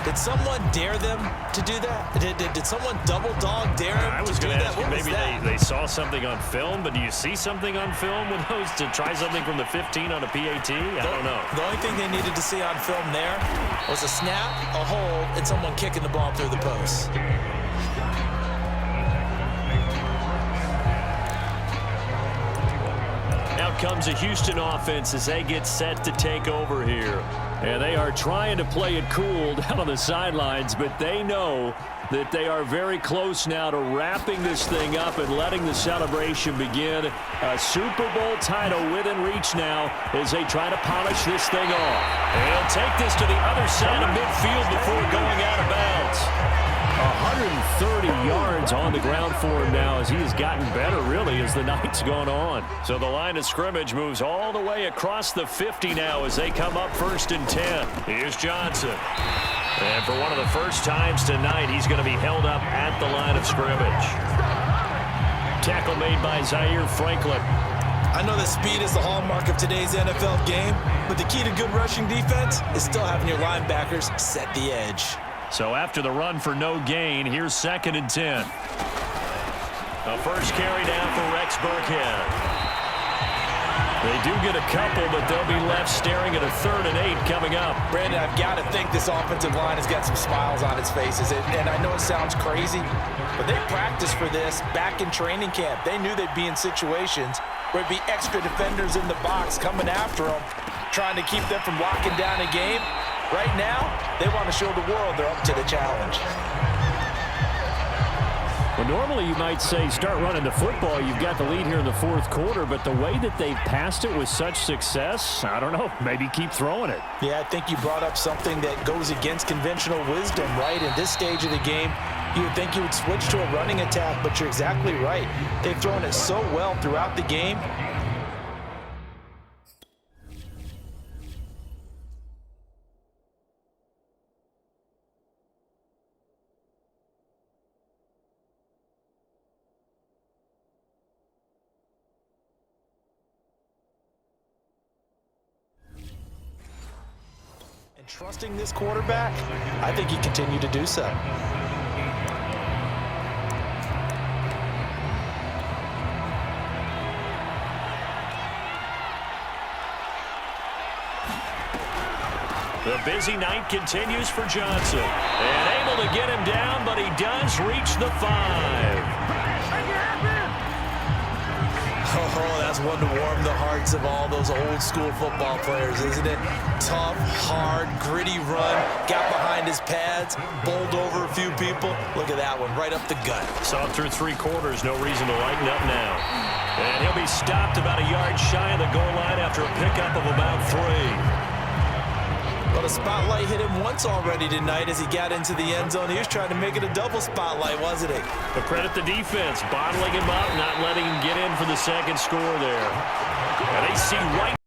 S3: Did someone dare them to do that? Did someone double dog dare them
S2: I was
S3: to do
S2: going to
S3: that?
S2: ask you, maybe they saw something on film, but do you see something on film with those to try something from the 15 on a PAT? I don't know.
S3: The only thing they needed to see on film there was a snap, a hold, and someone kicking the ball through the post.
S2: Out comes a Houston offense as they get set to take over here. And they are trying to play it cool down on the sidelines, but they know that they are very close now to wrapping this thing up and letting the celebration begin. A Super Bowl title within reach now as they try to polish this thing off. And he'll take this to the other side of midfield before going out of bounds. 130 yards on the ground for him now as he has gotten better, really, as the night's gone on. So the line of scrimmage moves all the way across the 50 now as they come up 1st and 10. Here's Johnson. And for one of the first times tonight, he's going to be held up at the line of scrimmage. Tackle made by Zaire Franklin.
S3: I know that speed is the hallmark of today's NFL game, but the key to good rushing defense is still having your linebackers set the edge.
S2: So after the run for no gain, here's 2nd and 10. A first carry down for Rex Burkhead. They do get a couple, but they'll be left staring at a 3rd and 8 coming up.
S3: Brandon, I've got to think this offensive line has got some smiles on its faces. And I know it sounds crazy, but they practiced for this back in training camp. They knew they'd be in situations where it'd be extra defenders in the box coming after them, trying to keep them from locking down a game. Right now, they want to show the world they're up to the challenge.
S2: Well, normally you might say start running the football. You've got the lead here in the 4th quarter, but the way that they've passed it with such success, I don't know, maybe keep throwing it.
S3: Yeah, I think you brought up something that goes against conventional wisdom, right? In this stage of the game, you would think you would switch to a running attack, but you're exactly right. They've thrown it so well throughout the game. Trusting this quarterback, I think he continued to do so.
S2: The busy night continues for Johnson. And able to get him down, but he does reach the 5.
S3: Oh, that's one to warm the hearts of all those old school football players, isn't it? Tough, hard, gritty run, got behind his pads, bowled over a few people. Look at that one, right up the gut.
S2: Saw it through 3 quarters, no reason to lighten up now. And he'll be stopped about a yard shy of the goal line after a pickup of about 3.
S3: Well, the spotlight hit him once already tonight as he got into the end zone. He was trying to make it a double spotlight, wasn't he?
S2: But credit the defense, bottling him up, not letting him get in for the second score there. And they see right